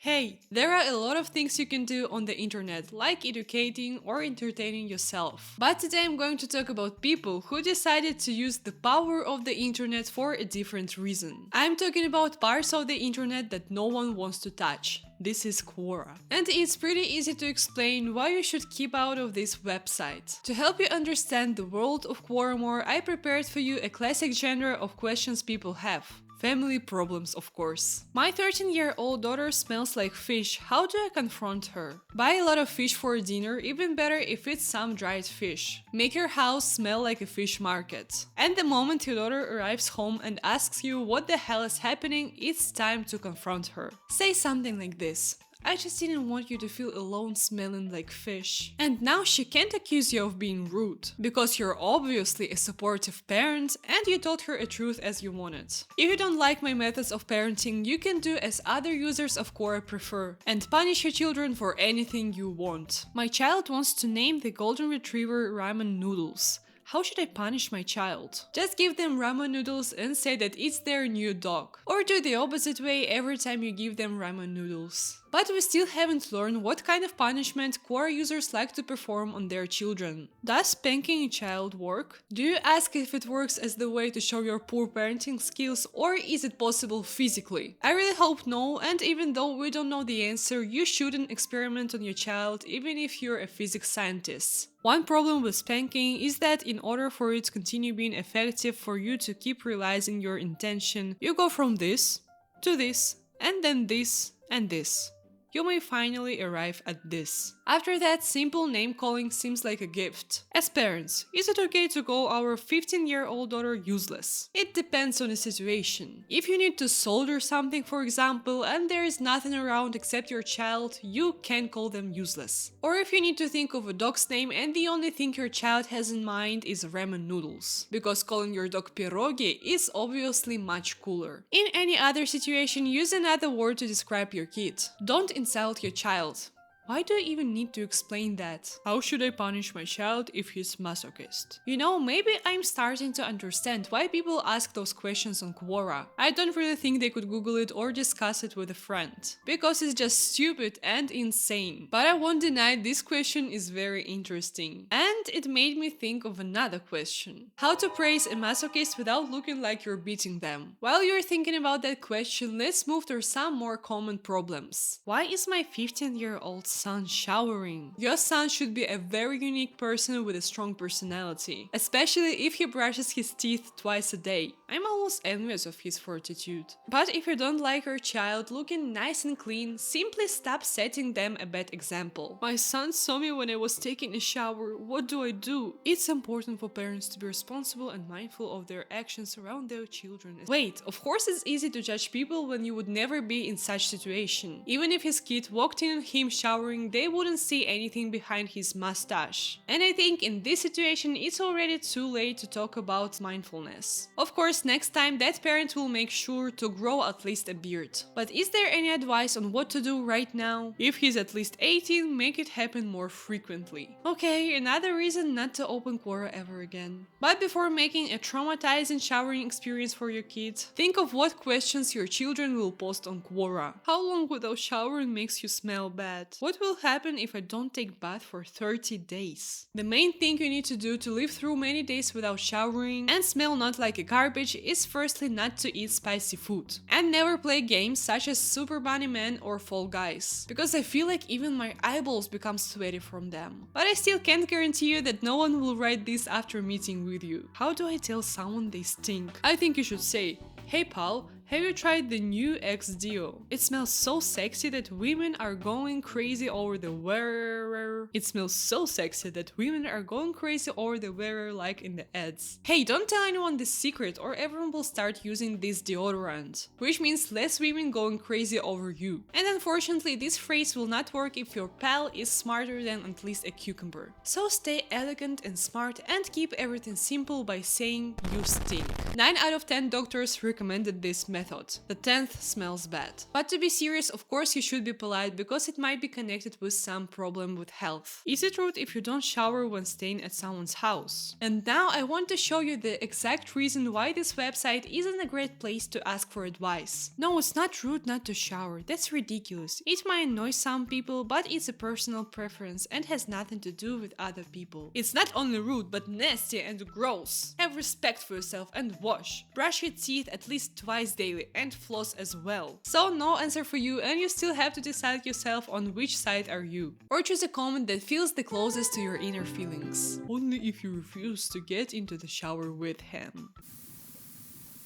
Hey, there are a lot of things you can do on the internet, like educating or entertaining yourself. But today I'm going to talk about people who decided to use the power of the internet for a different reason. I'm talking about parts of the internet that no one wants to touch. This is Quora. And it's pretty easy to explain why you should keep out of this website. To help you understand the world of Quora more, I prepared for you a classic genre of questions people have. Family problems, of course. My 13-year-old daughter smells like fish. How do I confront her? Buy a lot of fish for dinner, even better if it's some dried fish. Make your house smell like a fish market. And the moment your daughter arrives home and asks you what the hell is happening, it's time to confront her. Say something like this. I just didn't want you to feel alone smelling like fish. And now she can't accuse you of being rude, because you're obviously a supportive parent and you told her a truth as you wanted. If you don't like my methods of parenting, you can do as other users of Quora prefer and punish your children for anything you want. My child wants to name the golden retriever ramen noodles. How should I punish my child? Just give them ramen noodles and say that it's their new dog. Or do the opposite way every time you give them ramen noodles. But we still haven't learned what kind of punishment Quora users like to perform on their children. Does spanking a child work? Do you ask if it works as the way to show your poor parenting skills, or is it possible physically? I really hope no, and even though we don't know the answer, you shouldn't experiment on your child even if you're a physics scientist. One problem with spanking is that in order for it to continue being effective, for you to keep realizing your intention, you go from this to this, and then this and this. You may finally arrive at this. After that, simple name calling seems like a gift. As parents, is it okay to call our 15-year-old daughter useless? It depends on the situation. If you need to solder something, for example, and there is nothing around except your child, you can call them useless. Or if you need to think of a dog's name and the only thing your child has in mind is ramen noodles, because calling your dog pierogi is obviously much cooler. In any other situation, use another word to describe your kid. Don't insult your child. Why do I even need to explain that? How should I punish my child if he's masochist? You know, maybe I'm starting to understand why people ask those questions on Quora. I don't really think they could Google it or discuss it with a friend, because it's just stupid and insane. But I won't deny this question is very interesting. And it made me think of another question. How to praise a masochist without looking like you're beating them? While you're thinking about that question, let's move to some more common problems. Why is my 15-year-old son showering? Your son should be a very unique person with a strong personality, especially if he brushes his teeth twice a day. I'm almost envious of his fortitude. But if you don't like your child looking nice and clean, simply stop setting them a bad example. My son saw me when I was taking a shower. What do I do? It's important for parents to be responsible and mindful of their actions around their children. Wait, of course it's easy to judge people when you would never be in such situation. Even if his kid walked in on him showering, they wouldn't see anything behind his mustache. And I think in this situation it's already too late to talk about mindfulness. Of course, next time that parent will make sure to grow at least a beard. But is there any advice on what to do right now? If he's at least 18, make it happen more frequently. Okay, another reason not to open Quora ever again. But before making a traumatizing showering experience for your kids, think of what questions your children will post on Quora. How long without showering makes you smell bad? What will happen if I don't take bath for 30 days? The main thing you need to do to live through many days without showering and smell not like a garbage is firstly not to eat spicy food. And never play games such as Super Bunny Man or Fall Guys, because I feel like even my eyeballs become sweaty from them. But I still can't guarantee you that no one will write this after meeting with you. How do I tell someone they stink? I think you should say, "Hey pal, have you tried the new X Dio? It smells so sexy that women are going crazy over the wearer. It smells so sexy that women are going crazy over the wearer like in the ads." Hey, don't tell anyone this secret or everyone will start using this deodorant, which means less women going crazy over you. And unfortunately, this phrase will not work if your pal is smarter than at least a cucumber. So stay elegant and smart and keep everything simple by saying you stink. 9 out of 10 doctors recommended this method. method. The 10th smells bad. But to be serious, of course you should be polite because it might be connected with some problem with health. Is it rude if you don't shower when staying at someone's house? And now I want to show you the exact reason why this website isn't a great place to ask for advice. No, it's not rude not to shower. That's ridiculous. It might annoy some people, but it's a personal preference and has nothing to do with other people. It's not only rude, but nasty and gross. Have respect for yourself and wash. Brush your teeth at least twice daily and floss as well. So no answer for you, and you still have to decide yourself on which side are you. Or choose a comment that feels the closest to your inner feelings. Only if you refuse to get into the shower with him.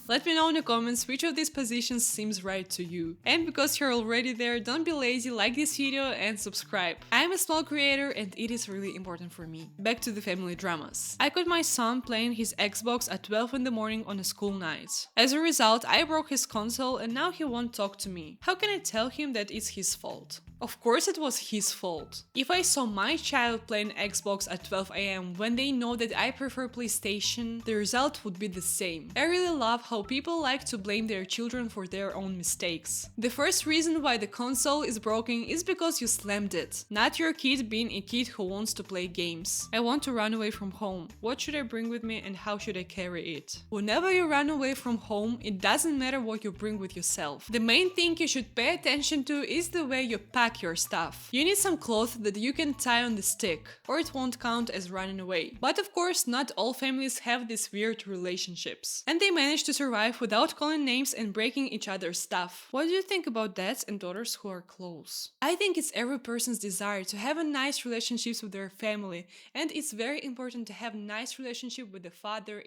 Let me know in the comments which of these positions seems right to you. And because you're already there, don't be lazy, like this video and subscribe. I'm a small creator and it is really important for me. Back to the family dramas. I caught my son playing his Xbox at 12 in the morning on a school night. As a result, I broke his console and now he won't talk to me. How can I tell him that it's his fault? Of course it was his fault. If I saw my child playing Xbox at 12 AM when they know that I prefer PlayStation, the result would be the same. I really love how people like to blame their children for their own mistakes. The first reason why the console is broken is because you slammed it, not your kid being a kid who wants to play games. I want to run away from home. What should I bring with me and how should I carry it? Whenever you run away from home, it doesn't matter what you bring with yourself. The main thing you should pay attention to is the way you pack your stuff. You need some cloth that you can tie on the stick, or it won't count as running away. But of course, not all families have these weird relationships, and they manage to survive without calling names and breaking each other's stuff. What do you think about dads and daughters who are close? I think it's every person's desire to have a nice relationships with their family, and it's very important to have nice relationship with the father.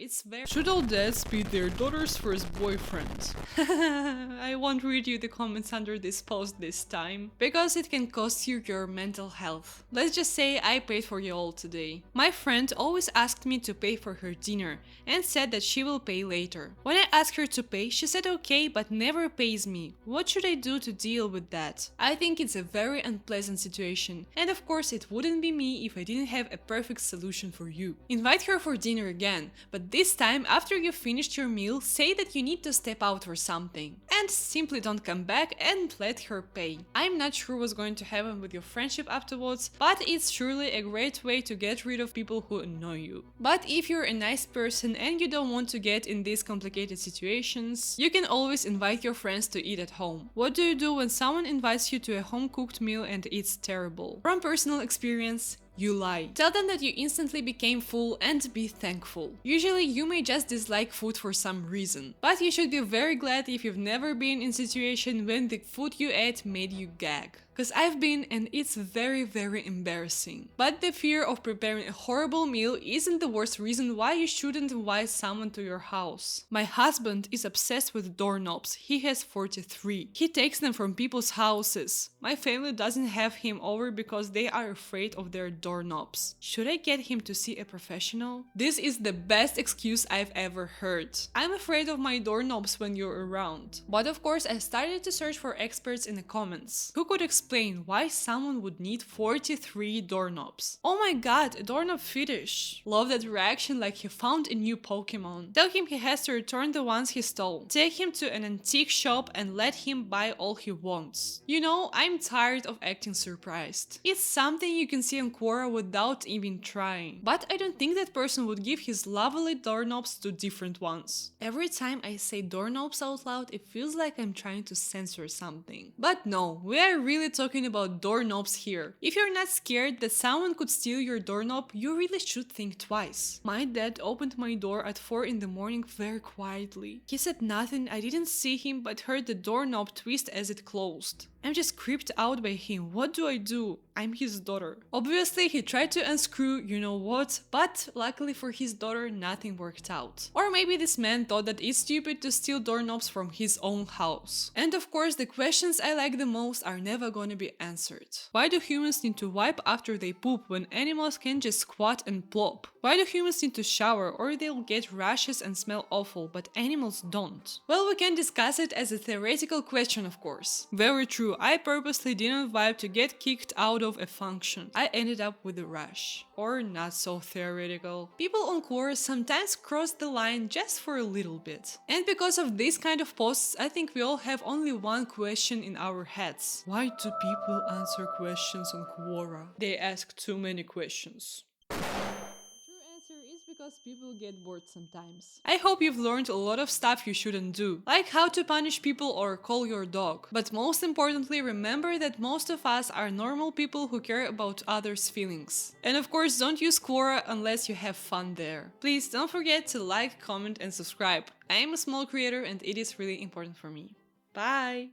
Should all dads be their daughter's first boyfriend? I won't read you the comments under this post this time, because it can cost you your mental health. Let's just say I paid for you all today. My friend always asked me to pay for her dinner and said that she will pay later. When I asked her to pay, she said okay, but never pays me. What should I do to deal with that? I think it's a very unpleasant situation, and of course it wouldn't be me if I didn't have a perfect solution for you. Invite her for dinner again, but this time after you finished your meal, say that you need to step out for something. And simply don't come back and let her pay. I'm not sure what's going to happen with your friendship afterwards, but it's surely a great way to get rid of people who annoy you. But if you're a nice person and you don't want to get in these complicated situations, you can always invite your friends to eat at home. What do you do when someone invites you to a home-cooked meal and it's terrible? From personal experience, you lie. Tell them that you instantly became full and be thankful. Usually you may just dislike food for some reason, but you should be very glad if you've never been in a situation when the food you ate made you gag. Cause I've been, and it's very embarrassing. But the fear of preparing a horrible meal isn't the worst reason why you shouldn't invite someone to your house. My husband is obsessed with doorknobs. He has 43. He takes them from people's houses. My family doesn't have him over because they are afraid of their doorknobs. Should I get him to see a professional? This is the best excuse I've ever heard. I'm afraid of my doorknobs when you're around. But of course, I started to search for experts in the comments who could explain why someone would need 43 doorknobs. Oh my god, a doorknob fetish. Love that reaction, like he found a new Pokemon. Tell him he has to return the ones he stole. Take him to an antique shop and let him buy all he wants. You know, I'm tired of acting surprised. It's something you can see on Quora without even trying. But I don't think that person would give his lovely doorknobs to different ones. Every time I say doorknobs out loud, it feels like I'm trying to censor something. But no, we are really talking about doorknobs here. If you're not scared that someone could steal your doorknob, you really should think twice. My dad opened my door at 4 in the morning very quietly. He said nothing, I didn't see him, but heard the doorknob twist as it closed. I'm just creeped out by him. What do I do? I'm his daughter. Obviously, he tried to unscrew you know what, but luckily for his daughter, nothing worked out. Or maybe this man thought that it's stupid to steal doorknobs from his own house. And of course, the questions I like the most are never going to be answered. Why do humans need to wipe after they poop when animals can just squat and plop? Why do humans need to shower or they'll get rashes and smell awful, but animals don't? Well, we can discuss it as a theoretical question, of course. Very true. true, I purposely didn't vibe to get kicked out of a function. I ended up with a rash. Or not so theoretical. People on Quora sometimes cross the line just for a little bit. And because of this kind of posts, I think we all have only one question in our heads. Why do people answer questions on Quora? They ask too many questions. Is because people get bored sometimes. I hope you've learned a lot of stuff you shouldn't do, like how to punish people or call your dog. But most importantly, remember that most of us are normal people who care about others' feelings. And of course, don't use Quora unless you have fun there. Please don't forget to like, comment and subscribe. I am a small creator and it is really important for me. Bye!